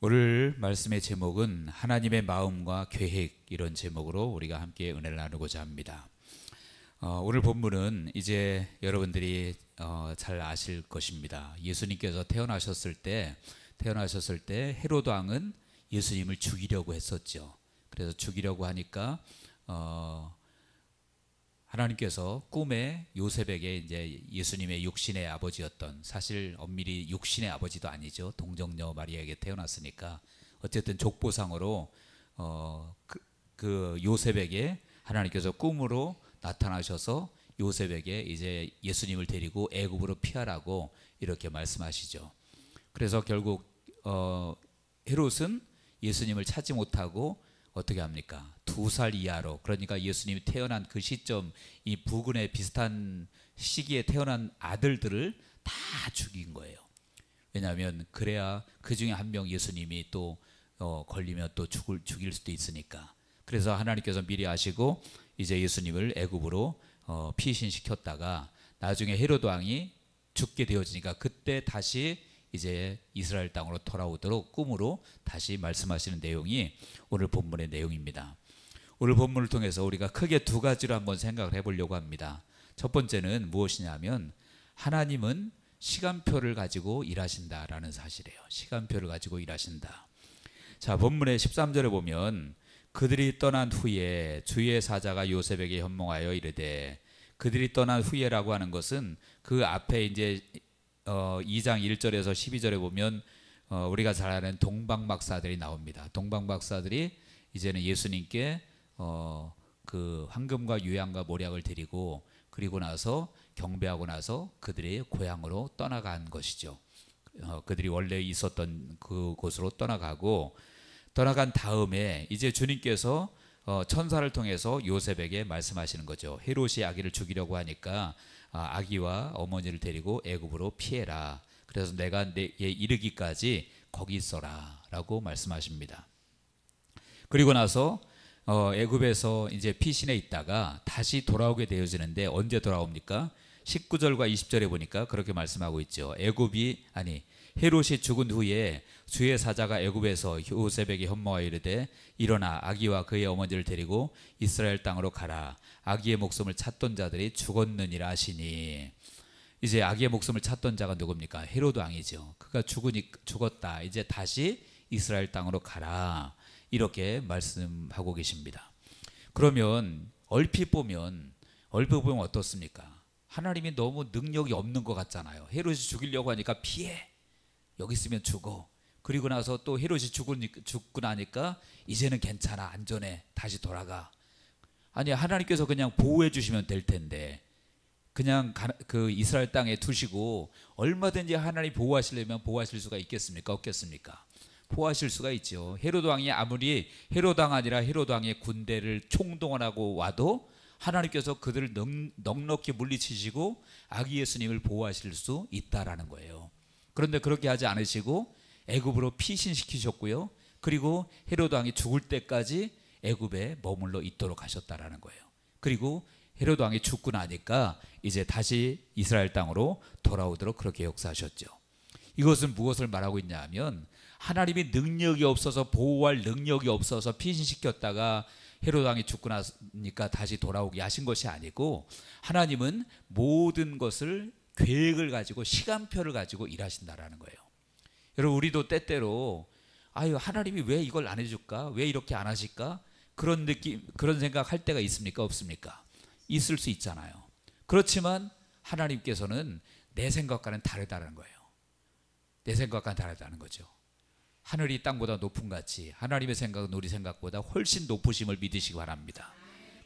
오늘 말씀의 제목은 하나님의 마음과 계획, 이런 제목으로 우리가 함께 은혜를 나누고자 합니다. 오늘 본문은 이제 여러분들이 잘 아실 것입니다. 예수님께서 태어나셨을 때 헤롯 왕은 예수님을 죽이려고 했었죠. 그래서 죽이려고 하니까 하나님께서 꿈에 요셉에게 이제 예수님의 육신의 아버지였던, 사실 엄밀히 육신의 아버지도 아니죠. 동정녀 마리아에게 태어났으니까 어쨌든 족보상으로 그 요셉에게 하나님께서 꿈으로 나타나셔서 요셉에게 이제 예수님을 데리고 애굽으로 피하라고 이렇게 말씀하시죠. 그래서 결국 헤롯은 예수님을 찾지 못하고 어떻게 합니까? 2살 이하로, 그러니까 예수님이 태어난 그 시점, 이 부근에 비슷한 시기에 태어난 아들들을 다 죽인 거예요. 왜냐하면 그래야 그 중에 한 명 예수님이 또 걸리면 또 죽일 수도 있으니까. 그래서 하나님께서 미리 아시고 이제 예수님을 애굽으로 피신시켰다가 나중에 헤롯 왕이 죽게 되어지니까 그때 다시 이제 이스라엘 땅으로 돌아오도록 꿈으로 다시 말씀하시는 내용이 오늘 본문의 내용입니다. 오늘 본문을 통해서 우리가 크게 두 가지로 한번 생각을 해보려고 합니다. 첫 번째는 무엇이냐면 하나님은 시간표를 가지고 일하신다라는 사실이에요. 시간표를 가지고 일하신다. 자, 본문의 13절에 보면 그들이 떠난 후에 주의 사자가 요셉에게 현몽하여 이르되, 그들이 떠난 후에라고 하는 것은 그 앞에 이제 2장 1절에서 12절에 보면 우리가 잘 아는 동방박사들이 나옵니다. 동방박사들이 이제는 예수님께 그 황금과 유향과 모략을 드리고 그리고 나서 경배하고 나서 그들의 고향으로 떠나간 것이죠. 그들이 원래 있었던 그곳으로 떠나간 다음에 이제 주님께서 천사를 통해서 요셉에게 말씀하시는 거죠. 헤롯이 아기를 죽이려고 하니까 아기와 어머니를 데리고 애굽으로 피해라. 그래서 내가 내에 이르기까지 거기 있어라 라고 말씀하십니다. 그리고 나서 애굽에서 이제 피신해 있다가 다시 돌아오게 되어지는데 언제 돌아옵니까? 19절과 20절에 보니까 그렇게 말씀하고 있죠. 헤롯이 죽은 후에 주의 사자가 애굽에서 요셉에게 현몽하여 이르되, 일어나 아기와 그의 어머니를 데리고 이스라엘 땅으로 가라. 아기의 목숨을 찾던 자들이 죽었느니라 하시니, 이제 아기의 목숨을 찾던 자가 누굽니까? 헤롯 왕이죠. 그가 죽었다. 이제 다시 이스라엘 땅으로 가라. 이렇게 말씀하고 계십니다. 그러면 얼핏 보면 어떻습니까? 하나님이 너무 능력이 없는 것 같잖아요. 헤롯이 죽이려고 하니까 피해. 여기 있으면 죽어. 그리고 나서 또 헤롯이 죽고 나니까 이제는 괜찮아, 안전해, 다시 돌아가. 아니, 하나님께서 그냥 보호해 주시면 될 텐데 그냥 그 이스라엘 땅에 두시고 얼마든지 하나님 보호하시려면 보호하실 수가 있겠습니까? 없겠습니까? 보호하실 수가 있죠. 헤롯 왕이 아무리 헤롯 왕 아니라 헤롯 왕의 군대를 총동원하고 와도 하나님께서 그들을 넉넉히 물리치시고 아기 예수님을 보호하실 수 있다라는 거예요. 그런데 그렇게 하지 않으시고 애굽으로 피신시키셨고요. 그리고 헤롯 왕이 죽을 때까지 애굽에 머물러 있도록 하셨다라는 거예요. 그리고 헤롯 왕이 죽고 나니까 이제 다시 이스라엘 땅으로 돌아오도록 그렇게 역사하셨죠. 이것은 무엇을 말하고 있냐 하면 하나님이 능력이 없어서, 보호할 능력이 없어서 피신시켰다가 헤롯 왕이 죽고 나니까 다시 돌아오게 하신 것이 아니고, 하나님은 모든 것을 계획을 가지고 시간표를 가지고 일하신다라는 거예요. 여러분, 우리도 때때로 하나님이 왜 이걸 안 해줄까? 왜 이렇게 안 하실까? 그런 생각 할 때가 있습니까? 없습니까? 있을 수 있잖아요. 그렇지만 하나님께서는 내 생각과는 다르다는 거예요. 내 생각과는 다르다는 거죠. 하늘이 땅보다 높은 같이 하나님의 생각은 우리 생각보다 훨씬 높으심을 믿으시기 바랍니다.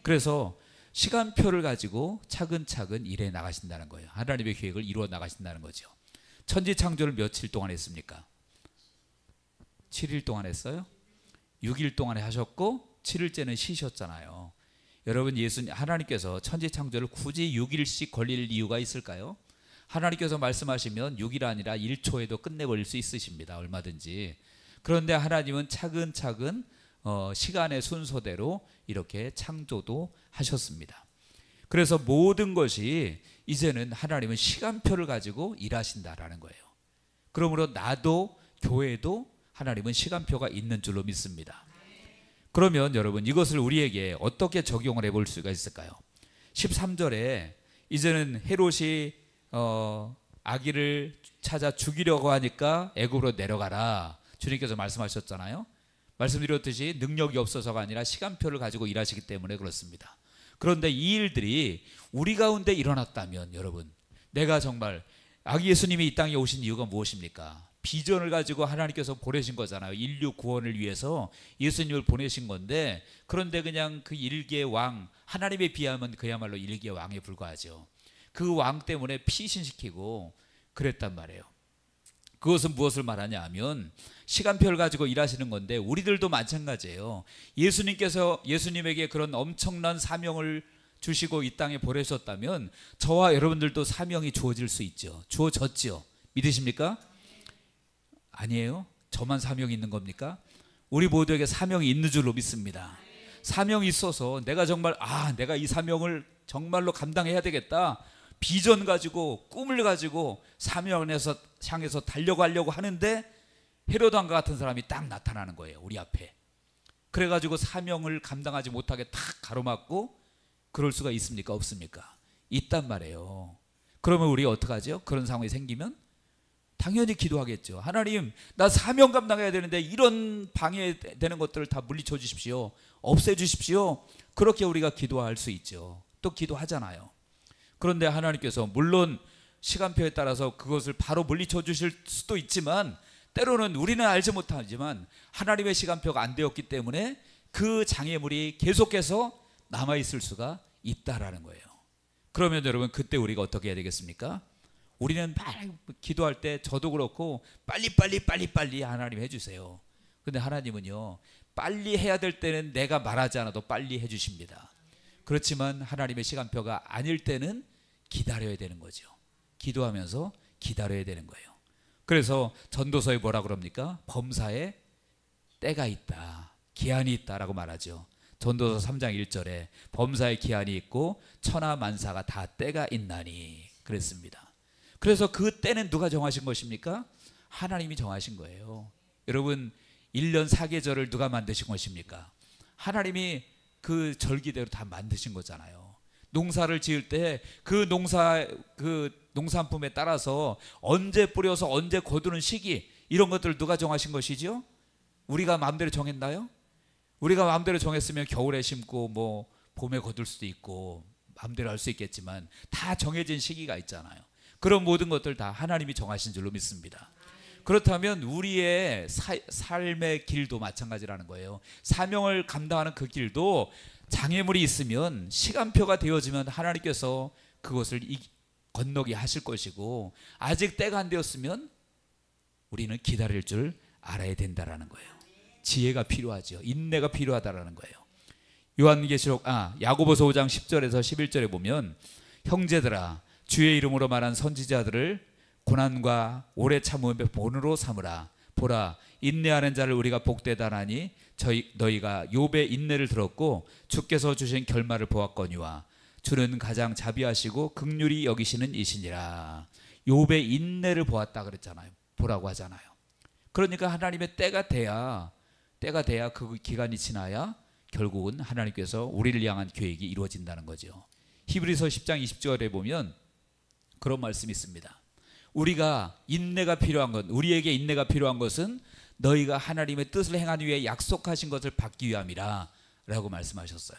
그래서 시간표를 가지고 차근차근 일해 나가신다는 거예요. 하나님의 계획을 이루어 나가신다는 거죠. 천지창조를 며칠 동안 했습니까? 7일 동안 했어요? 6일 동안에 하셨고 7일째는 쉬셨잖아요. 여러분, 하나님께서 천지창조를 굳이 6일씩 걸릴 이유가 있을까요? 하나님께서 말씀하시면 6일 아니라 1초에도 끝내버릴 수 있으십니다. 얼마든지. 그런데 하나님은 차근차근 시간의 순서대로 이렇게 창조도 하셨습니다. 그래서 모든 것이 이제는 하나님은 시간표를 가지고 일하신다라는 거예요. 그러므로 나도 교회도 하나님은 시간표가 있는 줄로 믿습니다. 그러면 여러분 이것을 우리에게 어떻게 적용을 해볼 수가 있을까요? 13절에 이제는 헤롯이 아기를 찾아 죽이려고 하니까 애굽으로 내려가라 주님께서 말씀하셨잖아요. 말씀드렸듯이 능력이 없어서가 아니라 시간표를 가지고 일하시기 때문에 그렇습니다. 그런데 이 일들이 우리 가운데 일어났다면 여러분, 내가 정말 아기 예수님이 이 땅에 오신 이유가 무엇입니까? 비전을 가지고 하나님께서 보내신 거잖아요. 인류 구원을 위해서 예수님을 보내신 건데, 그런데 그냥 그 일개의 왕, 하나님에 비하면 그야말로 일개의 왕에 불과하죠. 그 왕 때문에 피신시키고 그랬단 말이에요. 그것은 무엇을 말하냐 하면 시간표를 가지고 일하시는 건데 우리들도 마찬가지예요. 예수님에게 그런 엄청난 사명을 주시고 이 땅에 보내셨다면 저와 여러분들도 사명이 주어질 수 있죠. 주어졌죠. 믿으십니까? 아니에요? 저만 사명이 있는 겁니까? 우리 모두에게 사명이 있는 줄로 믿습니다. 사명이 있어서 내가 정말 내가 이 사명을 정말로 감당해야 되겠다, 비전 가지고 꿈을 가지고 사명을 향해서 달려가려고 하는데 헤롯 왕과 같은 사람이 딱 나타나는 거예요, 우리 앞에. 그래가지고 사명을 감당하지 못하게 탁 가로막고, 그럴 수가 있습니까? 없습니까? 있단 말이에요. 그러면 우리 어떡하죠? 그런 상황이 생기면 당연히 기도하겠죠. 하나님, 나 사명 감당해야 되는데 이런 방해되는 것들을 다 물리쳐 주십시오, 없애 주십시오. 그렇게 우리가 기도할 수 있죠. 또 기도하잖아요. 그런데 하나님께서 물론 시간표에 따라서 그것을 바로 물리쳐 주실 수도 있지만, 때로는 우리는 알지 못하지만 하나님의 시간표가 안 되었기 때문에 그 장애물이 계속해서 남아있을 수가 있다라는 거예요. 그러면 여러분, 그때 우리가 어떻게 해야 되겠습니까? 우리는 기도할 때 저도 그렇고 빨리 하나님 해주세요. 근데 하나님은요, 빨리 해야 될 때는 내가 말하지 않아도 빨리 해주십니다. 그렇지만 하나님의 시간표가 아닐 때는 기다려야 되는 거죠. 기도하면서 기다려야 되는 거예요. 그래서 전도서에 뭐라 그럽니까? 범사에 때가 있다, 기한이 있다라고 말하죠. 전도서 3장 1절에 범사에 기한이 있고 천하 만사가 다 때가 있나니 그랬습니다. 그래서 그 때는 누가 정하신 것입니까? 하나님이 정하신 거예요. 여러분, 1년 4계절을 누가 만드신 것입니까? 하나님이 그 절기대로 다 만드신 거잖아요. 농사를 지을 때 그 농산품에 따라서 언제 뿌려서 언제 거두는 시기, 이런 것들을 누가 정하신 것이죠? 우리가 마음대로 정했나요? 우리가 마음대로 정했으면 겨울에 심고 뭐 봄에 거둘 수도 있고 마음대로 할 수 있겠지만 다 정해진 시기가 있잖아요. 그런 모든 것들 다 하나님이 정하신 줄로 믿습니다. 그렇다면 우리의 삶의 길도 마찬가지라는 거예요. 사명을 감당하는 그 길도 장애물이 있으면, 시간표가 되어지면 하나님께서 그것을 건너게 하실 것이고, 아직 때가 안 되었으면 우리는 기다릴 줄 알아야 된다라는 거예요. 지혜가 필요하죠. 인내가 필요하다라는 거예요. 야고보서 5장 10절에서 11절에 보면, 형제들아, 주의 이름으로 말한 선지자들을 고난과 오래 참음의 본으로 삼으라. 보라, 인내하는 자를 우리가 복되다 하니 너희가 욥의 인내를 들었고 주께서 주신 결말을 보았거니와 주는 가장 자비하시고 긍휼히 여기시는 이시니라. 욥의 인내를 보았다 그랬잖아요. 보라고 하잖아요. 그러니까 하나님의 때가 돼야 그 기간이 지나야 결국은 하나님께서 우리를 향한 계획이 이루어진다는 거죠. 히브리서 10장 20절에 보면 그런 말씀이 있습니다. 우리에게 인내가 필요한 것은 너희가 하나님의 뜻을 행하기 위해 약속하신 것을 받기 위함이라 라고 말씀하셨어요.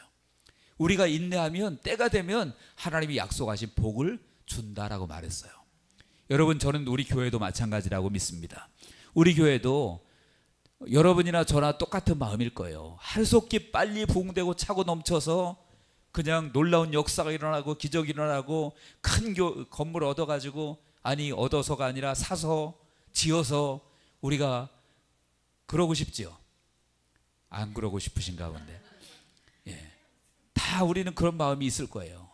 우리가 인내하면 때가 되면 하나님이 약속하신 복을 준다라고 말했어요. 여러분, 저는 우리 교회도 마찬가지라고 믿습니다. 우리 교회도 여러분이나 저나 똑같은 마음일 거예요. 하루속히 빨리 부흥되고 차고 넘쳐서 그냥 놀라운 역사가 일어나고 기적이 일어나고 큰 건물을 얻어가지고, 얻어서가 아니라 사서 지어서 우리가 그러고 싶지요? 안 그러고 싶으신가 본데. 다 우리는 그런 마음이 있을 거예요.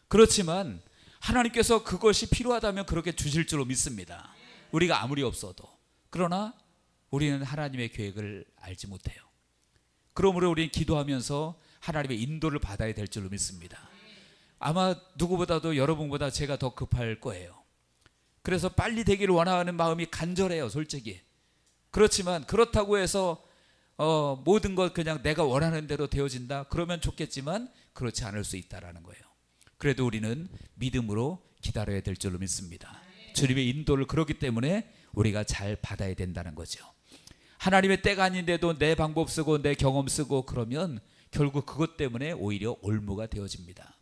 그렇지만 하나님께서 그것이 필요하다면 그렇게 주실 줄로 믿습니다. 우리가 아무리 없어도. 그러나 우리는 하나님의 계획을 알지 못해요. 그러므로 우리는 기도하면서 하나님의 인도를 받아야 될 줄로 믿습니다. 아마 누구보다도 여러분보다 제가 더 급할 거예요. 그래서 빨리 되기를 원하는 마음이 간절해요, 솔직히. 그렇지만 그렇다고 해서 모든 것 그냥 내가 원하는 대로 되어진다 그러면 좋겠지만 그렇지 않을 수 있다라는 거예요. 그래도 우리는 믿음으로 기다려야 될 줄로 믿습니다. 주님의 인도를 그렇기 때문에 우리가 잘 받아야 된다는 거죠. 하나님의 때가 아닌데도 내 방법 쓰고 내 경험 쓰고 그러면 결국 그것 때문에 오히려 올무가 되어집니다.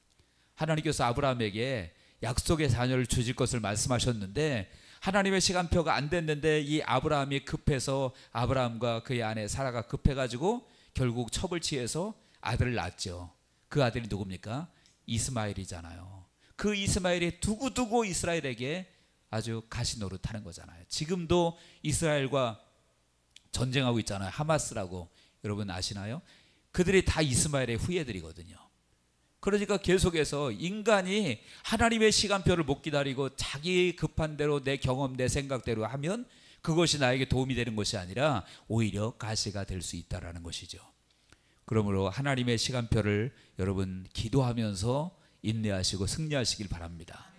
하나님께서 아브라함에게 약속의 자녀를 주실 것을 말씀하셨는데 하나님의 시간표가 안 됐는데 이 아브라함이 급해서 아브라함과 그의 아내 사라가 급해가지고 결국 첩을 취해서 아들을 낳았죠. 그 아들이 누굽니까? 이스마엘이잖아요. 그 이스마엘이 두고두고 이스라엘에게 아주 가시노릇하는 거잖아요. 지금도 이스라엘과 전쟁하고 있잖아요. 하마스라고 여러분 아시나요? 그들이 다 이스마엘의 후예들이거든요. 그러니까 계속해서 인간이 하나님의 시간표를 못 기다리고 자기 급한 대로 내 경험 내 생각대로 하면 그것이 나에게 도움이 되는 것이 아니라 오히려 가시가 될 수 있다는 것이죠. 그러므로 하나님의 시간표를 여러분 기도하면서 인내하시고 승리하시길 바랍니다.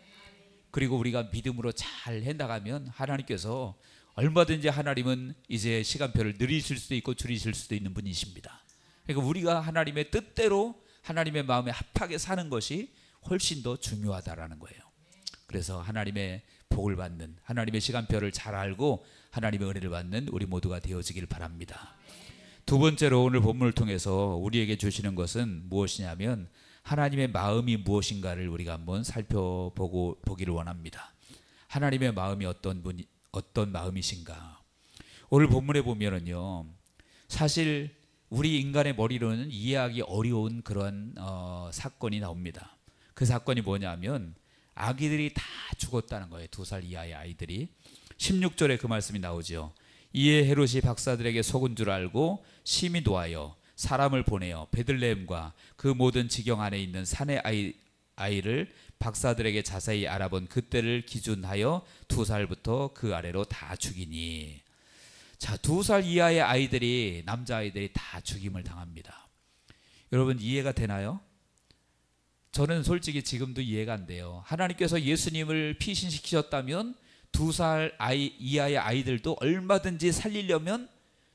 그리고 우리가 믿음으로 잘 해나가면 하나님께서 얼마든지 하나님은 이제 시간표를 느리실 수도 있고 줄이실 수도 있는 분이십니다. 그러니까 우리가 하나님의 뜻대로 하나님의 마음에 합하게 사는 것이 훨씬 더 중요하다라는 거예요. 그래서 하나님의 복을 받는 하나님의 시간표를 잘 알고 하나님의 은혜를 받는 우리 모두가 되어지길 바랍니다. 두 번째로 오늘 본문을 통해서 우리에게 주시는 것은 무엇이냐면 하나님의 마음이 무엇인가를 우리가 한번 살펴보기를 원합니다. 하나님의 마음이 어떤 마음이신가? 오늘 본문에 보면은요, 사실 우리 인간의 머리로는 이해하기 어려운 그런 사건이 나옵니다. 그 사건이 뭐냐면 아기들이 다 죽었다는 거예요. 2살 이하의 아이들이. 16절에 그 말씀이 나오죠. 이에 헤롯이 박사들에게 속은 줄 알고 심히 노하여 사람을 보내어 베들레헴과 그 모든 지경 안에 있는 산의 아이를 박사들에게 자세히 알아본 그때를 기준하여 2살부터 그 아래로 다 죽이니. 자, 2살 이하의 아이들이, 남자아이들이 다 죽임을 당합니다. 여러분 이해가 되나요? 저는 솔직히 지금도 이해가 안 돼요. 하나님께서 예수님을 피신시키셨다면 2살 이하의 아이들도 얼마든지 살리려면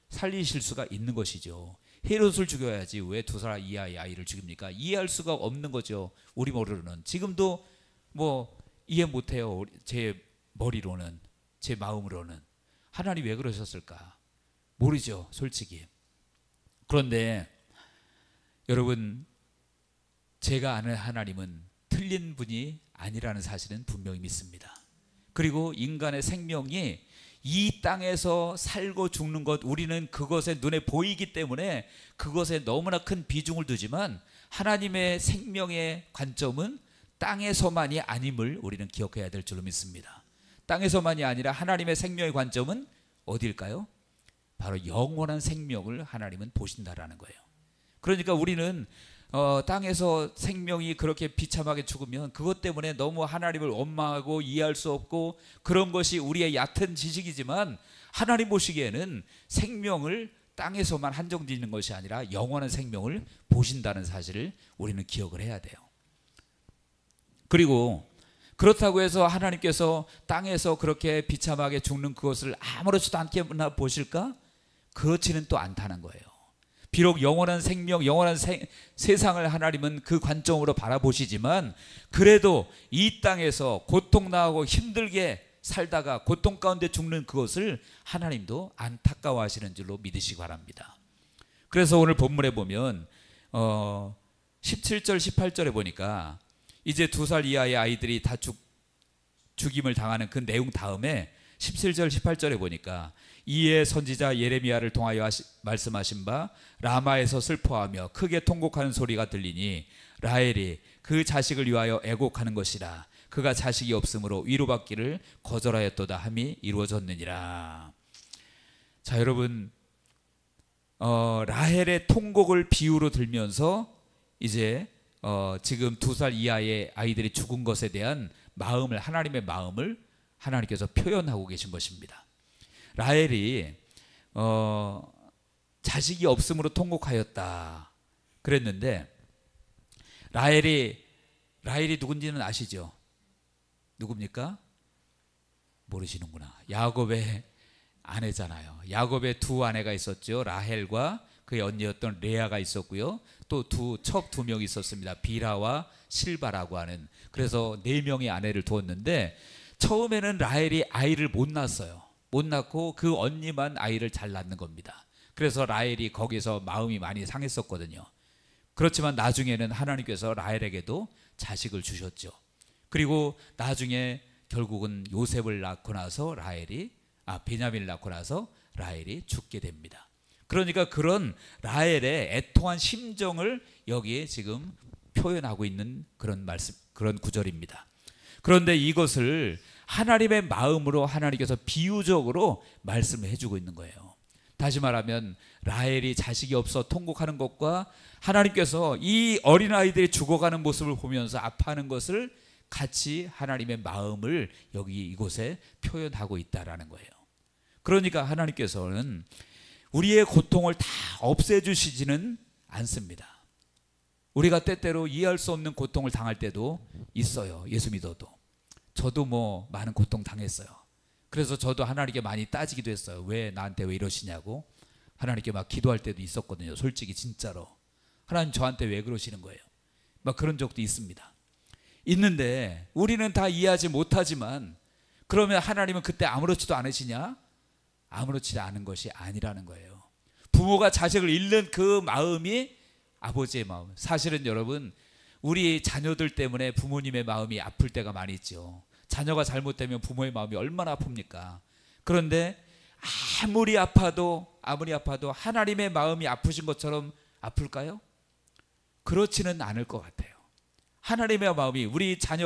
살리실 수가 있는 것이죠. 헤롯을 죽여야지 왜 2살 이하의 아이를 죽입니까? 이해할 수가 없는 거죠. 우리 머리로는. 지금도 뭐 이해 못해요. 제 머리로는, 제 마음으로는. 하나님 왜 그러셨을까? 모르죠, 솔직히. 그런데 여러분, 제가 아는 하나님은 틀린 분이 아니라는 사실은 분명히 믿습니다. 그리고 인간의 생명이 이 땅에서 살고 죽는 것, 우리는 그것에 눈에 보이기 때문에 그것에 너무나 큰 비중을 두지만 하나님의 생명의 관점은 땅에서만이 아님을 우리는 기억해야 될 줄로 믿습니다. 땅에서만이 아니라 하나님의 생명의 관점은 어디일까요? 바로 영원한 생명을 하나님은 보신다라는 거예요. 그러니까 우리는 땅에서 생명이 그렇게 비참하게 죽으면 그것 때문에 너무 하나님을 원망하고 이해할 수 없고 그런 것이 우리의 얕은 지식이지만 하나님 보시기에는 생명을 땅에서만 한정짓는 것이 아니라 영원한 생명을 보신다는 사실을 우리는 기억을 해야 돼요. 그리고 그렇다고 해서 하나님께서 땅에서 그렇게 비참하게 죽는 그것을 아무렇지도 않게 보실까? 그렇지는 또 않다는 거예요. 비록 영원한 생명, 영원한 세상을 하나님은 그 관점으로 바라보시지만 그래도 이 땅에서 고통나고 힘들게 살다가 고통 가운데 죽는 그것을 하나님도 안타까워하시는 줄로 믿으시기 바랍니다. 그래서 오늘 본문에 보면 17절 18절에 보니까 이제 2살 이하의 아이들이 다 죽임을 당하는 그 내용 다음에 17절 18절에 보니까 이에 선지자 예레미야를 통하여 말씀하신 바 라마에서 슬퍼하며 크게 통곡하는 소리가 들리니 라헬이 그 자식을 위하여 애곡하는 것이라. 그가 자식이 없으므로 위로받기를 거절하였도다 함이 이루어졌느니라. 자, 여러분, 라헬의 통곡을 비유로 들면서 이제 지금 2살 이하의 아이들이 죽은 것에 대한 마음을, 하나님의 마음을 하나님께서 표현하고 계신 것입니다. 라헬이 자식이 없음으로 통곡하였다 그랬는데 라헬이 누군지는 아시죠? 누굽니까? 모르시는구나. 야곱의 아내잖아요. 야곱의 두 아내가 있었죠. 라헬과 그의 언니였던 레아가 있었고요. 또 첩 두 명이 있었습니다. 빌하와 실바라고 하는. 그래서 4명의 아내를 두었는데 처음에는 라헬이 아이를 못 낳았어요. 못 낳고 그 언니만 아이를 잘 낳는 겁니다. 그래서 라헬이 거기서 마음이 많이 상했었거든요. 그렇지만 나중에는 하나님께서 라헬에게도 자식을 주셨죠. 그리고 나중에 결국은 요셉을 낳고 나서 베냐민을 낳고 나서 라헬이 죽게 됩니다. 그러니까 그런 라헬의 애통한 심정을 여기에 지금 표현하고 있는 그런 구절입니다. 그런데 이것을 하나님의 마음으로 하나님께서 비유적으로 말씀을 해주고 있는 거예요. 다시 말하면 라헬이 자식이 없어 통곡하는 것과 하나님께서 이 어린아이들이 죽어가는 모습을 보면서 아파하는 것을 같이 하나님의 마음을 여기 이곳에 표현하고 있다라는 거예요. 그러니까 하나님께서는 우리의 고통을 다 없애주시지는 않습니다. 우리가 때때로 이해할 수 없는 고통을 당할 때도 있어요. 예수 믿어도. 저도 많은 고통 당했어요. 그래서 저도 하나님께 많이 따지기도 했어요. 왜 나한테 왜 이러시냐고. 하나님께 막 기도할 때도 있었거든요. 솔직히 진짜로. 하나님 저한테 왜 그러시는 거예요. 막 그런 적도 있습니다. 있는데 우리는 다 이해하지 못하지만 그러면 하나님은 그때 아무렇지도 않으시냐? 아무렇지 않은 것이 아니라는 거예요. 부모가 자식을 잃는 그 마음이 아버지의 마음. 사실은 여러분 우리 자녀들 때문에 부모님의 마음이 아플 때가 많이 있죠. 자녀가 잘못되면 부모의 마음이 얼마나 아픕니까? 그런데 아무리 아파도 하나님의 마음이 아프신 것처럼 아플까요? 그렇지는 않을 것 같아요. 하나님의 마음이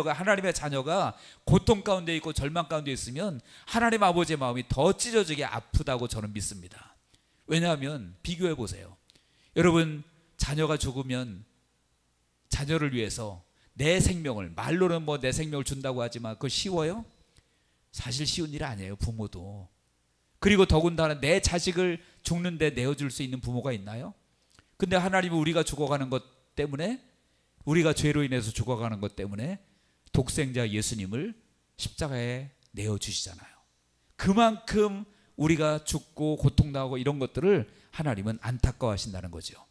하나님의 자녀가 고통 가운데 있고 절망 가운데 있으면 하나님 아버지의 마음이 더 찢어지게 아프다고 저는 믿습니다. 왜냐하면 비교해 보세요. 여러분 자녀가 죽으면 자녀를 위해서 내 생명을, 말로는 내 생명을 준다고 하지만 그거 쉬워요? 사실 쉬운 일 아니에요. 부모도. 그리고 더군다나 내 자식을 죽는데 내어줄 수 있는 부모가 있나요? 근데 하나님은 우리가 죽어가는 것 때문에, 우리가 죄로 인해서 죽어가는 것 때문에 독생자 예수님을 십자가에 내어주시잖아요. 그만큼 우리가 죽고 고통당하고 이런 것들을 하나님은 안타까워하신다는 거죠.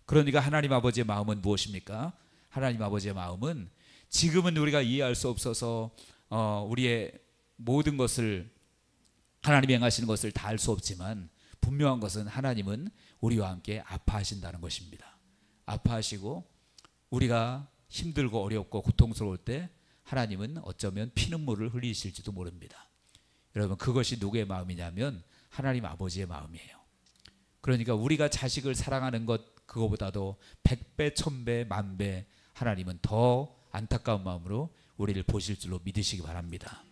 그러니까 하나님 아버지의 마음은 무엇입니까? 하나님 아버지의 마음은 지금은 우리가 이해할 수 없어서 우리의 모든 것을, 하나님이 행하시는 것을 다 알 수 없지만 분명한 것은 하나님은 우리와 함께 아파하신다는 것입니다. 아파하시고 우리가 힘들고 어렵고 고통스러울 때 하나님은 어쩌면 피눈물을 흘리실지도 모릅니다. 여러분 그것이 누구의 마음이냐면 하나님 아버지의 마음이에요. 그러니까 우리가 자식을 사랑하는 것 그거보다도 100배, 1000배, 10,000배 하나님은 더 안타까운 마음으로 우리를 보실 줄로 믿으시기 바랍니다.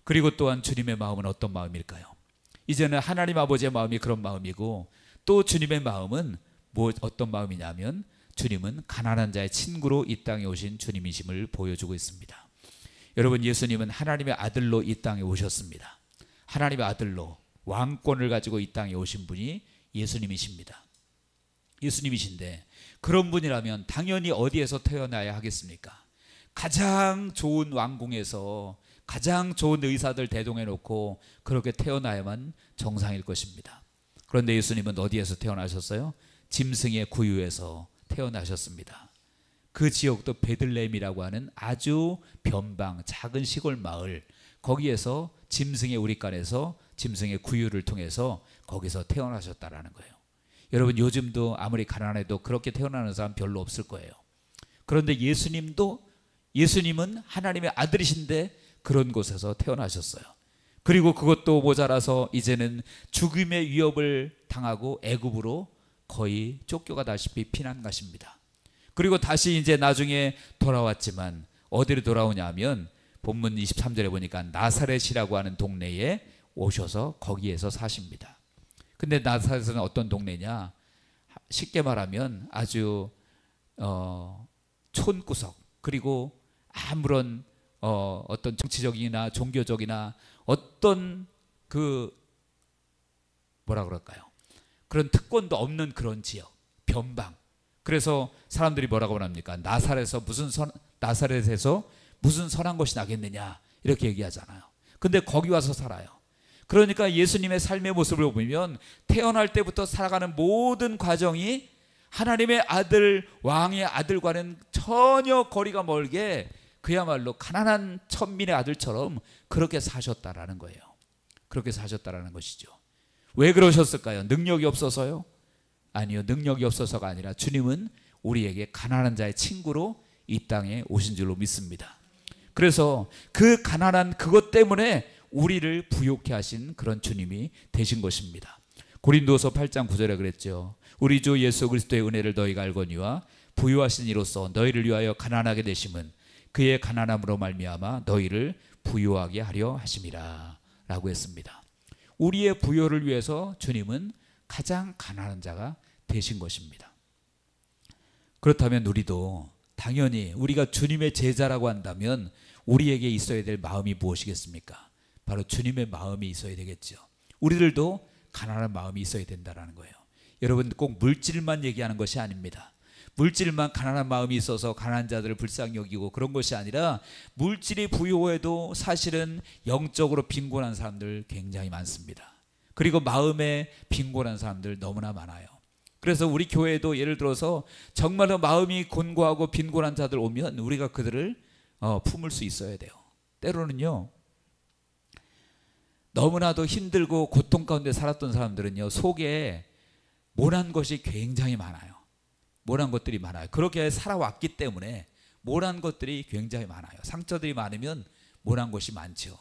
그리고 또한 주님의 마음은 어떤 마음일까요? 이제는 하나님 아버지의 마음이 그런 마음이고 또 주님의 마음은 어떤 마음이냐면 주님은 가난한 자의 친구로 이 땅에 오신 주님이심을 보여주고 있습니다. 여러분 예수님은 하나님의 아들로 이 땅에 오셨습니다. 하나님의 아들로 왕권을 가지고 이 땅에 오신 분이 예수님이십니다. 예수님이신데 그런 분이라면 당연히 어디에서 태어나야 하겠습니까? 가장 좋은 왕궁에서 가장 좋은 의사들 대동해 놓고 그렇게 태어나야만 정상일 것입니다. 그런데 예수님은 어디에서 태어나셨어요? 짐승의 구유에서 태어나셨습니다. 그 지역도 베들레헴이라고 하는 아주 변방 작은 시골 마을, 거기에서 짐승의 우리간에서 짐승의 구유를 통해서 거기서 태어나셨다라는 거예요. 여러분 요즘도 아무리 가난해도 그렇게 태어나는 사람 별로 없을 거예요. 그런데 예수님은 하나님의 아들이신데 그런 곳에서 태어나셨어요. 그리고 그것도 모자라서 이제는 죽음의 위협을 당하고 애굽으로 거의 쫓겨가다시피 피난 가십니다. 그리고 다시 이제 나중에 돌아왔지만 어디로 돌아오냐 하면 본문 23절에 보니까 나사렛이라고 하는 동네에 오셔서 거기에서 사십니다. 근데 나사렛은 어떤 동네냐? 쉽게 말하면 아주 촌구석, 그리고 아무런 어떤 정치적이나 종교적이나 어떤 뭐라 그럴까요? 그런 특권도 없는 그런 지역, 변방. 그래서 사람들이 뭐라고 말합니까? 나사렛에서 무슨 선한 것이 나겠느냐 이렇게 얘기하잖아요. 근데 거기 와서 살아요. 그러니까 예수님의 삶의 모습을 보면 태어날 때부터 살아가는 모든 과정이 하나님의 아들, 왕의 아들과는 전혀 거리가 멀게 그야말로 가난한 천민의 아들처럼 그렇게 사셨다라는 거예요. 그렇게 사셨다라는 것이죠. 왜 그러셨을까요? 능력이 없어서요? 아니요, 능력이 없어서가 아니라 주님은 우리에게 가난한 자의 친구로 이 땅에 오신 줄로 믿습니다. 그래서 그 가난한 그것 때문에 우리를 부욕해 하신 그런 주님이 되신 것입니다. 고린도서 8장 9절에 그랬죠. 우리 주 예수 그리스도의 은혜를 너희가 알거니와 부유하신 이로써 너희를 위하여 가난하게 되심은 그의 가난함으로 말미암아 너희를 부유하게 하려 하심이라 라고 했습니다. 우리의 부요를 위해서 주님은 가장 가난한 자가 되신 것입니다. 그렇다면 우리도 당연히 우리가 주님의 제자라고 한다면 우리에게 있어야 될 마음이 무엇이겠습니까? 바로 주님의 마음이 있어야 되겠죠. 우리들도 가난한 마음이 있어야 된다는 거예요. 여러분, 꼭 물질만 얘기하는 것이 아닙니다. 물질만 가난한 마음이 있어서 가난한 자들을 불쌍히 여기고 그런 것이 아니라 물질이 부유해도 사실은 영적으로 빈곤한 사람들 굉장히 많습니다. 그리고 마음에 빈곤한 사람들 너무나 많아요. 그래서 우리 교회도 예를 들어서 정말로 마음이 곤고하고 빈곤한 자들 오면 우리가 그들을 품을 수 있어야 돼요. 때로는요, 너무나도 힘들고 고통 가운데 살았던 사람들은요, 속에 모난 것이 굉장히 많아요. 모난 것들이 많아요. 그렇게 살아왔기 때문에 모난 것들이 굉장히 많아요. 상처들이 많으면 모난 것이 많죠.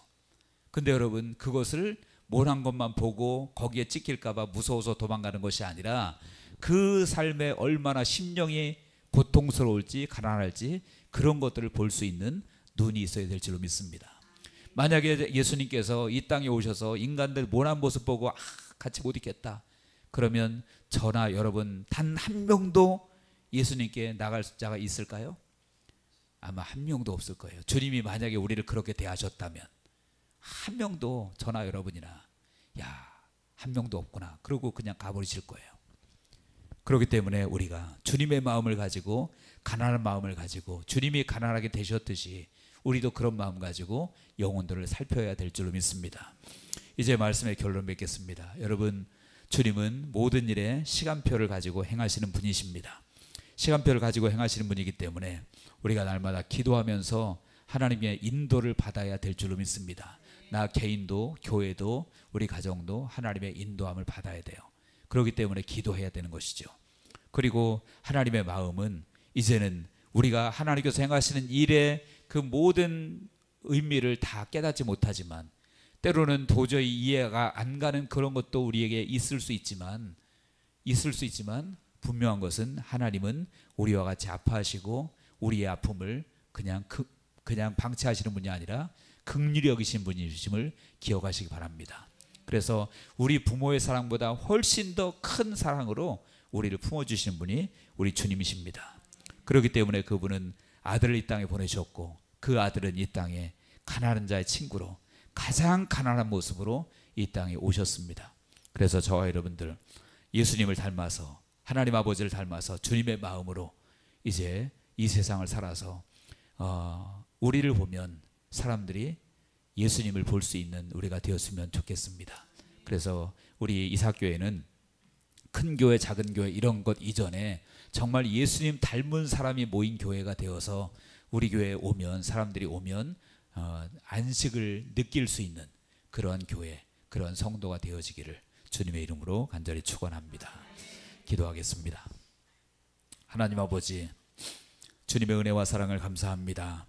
근데 여러분, 그것을 모난 것만 보고 거기에 찍힐까 봐 무서워서 도망가는 것이 아니라 그 삶에 얼마나 심령이 고통스러울지 가난할지 그런 것들을 볼 수 있는 눈이 있어야 될 줄로 믿습니다. 만약에 예수님께서 이 땅에 오셔서 인간들 모난 모습 보고 같이 못 있겠다, 그러면 저나 여러분 단 한 명도 예수님께 나갈 자가 있을까요? 아마 한 명도 없을 거예요. 주님이 만약에 우리를 그렇게 대하셨다면 한 명도, 저나 여러분이나 야, 한 명도 없구나 그러고 그냥 가버리실 거예요. 그렇기 때문에 우리가 주님의 마음을 가지고, 가난한 마음을 가지고, 주님이 가난하게 되셨듯이 우리도 그런 마음 가지고 영혼들을 살펴야 될 줄로 믿습니다. 이제 말씀의 결론 맺겠습니다. 여러분, 주님은 모든 일에 시간표를 가지고 행하시는 분이십니다. 시간표를 가지고 행하시는 분이기 때문에 우리가 날마다 기도하면서 하나님의 인도를 받아야 될 줄로 믿습니다. 나 개인도, 교회도, 우리 가정도 하나님의 인도함을 받아야 돼요. 그렇기 때문에 기도해야 되는 것이죠. 그리고 하나님의 마음은 이제는 우리가 하나님께서 행하시는 일의 그 모든 의미를 다 깨닫지 못하지만, 때로는 도저히 이해가 안 가는 그런 것도 우리에게 있을 수 있지만 분명한 것은 하나님은 우리와 같이 아파하시고 우리의 아픔을 그냥 방치하시는 분이 아니라 긍휼히 여기신 분이심을 기억하시기 바랍니다. 그래서 우리 부모의 사랑보다 훨씬 더 큰 사랑으로 우리를 품어주시는 분이 우리 주님이십니다. 그렇기 때문에 그분은 아들을 이 땅에 보내셨고, 그 아들은 이 땅에 가난한 자의 친구로 가장 가난한 모습으로 이 땅에 오셨습니다. 그래서 저와 여러분들 예수님을 닮아서, 하나님 아버지를 닮아서 주님의 마음으로 이제 이 세상을 살아서 우리를 보면 사람들이 예수님을 볼 수 있는 우리가 되었으면 좋겠습니다. 그래서 우리 이삭교회는 큰 교회, 작은 교회 이런 것 이전에 정말 예수님 닮은 사람이 모인 교회가 되어서 우리 교회에 오면, 사람들이 오면 안식을 느낄 수 있는 그러한 교회, 그러한 성도가 되어지기를 주님의 이름으로 간절히 축원합니다. 기도하겠습니다. 하나님 아버지, 주님의 은혜와 사랑을 감사합니다.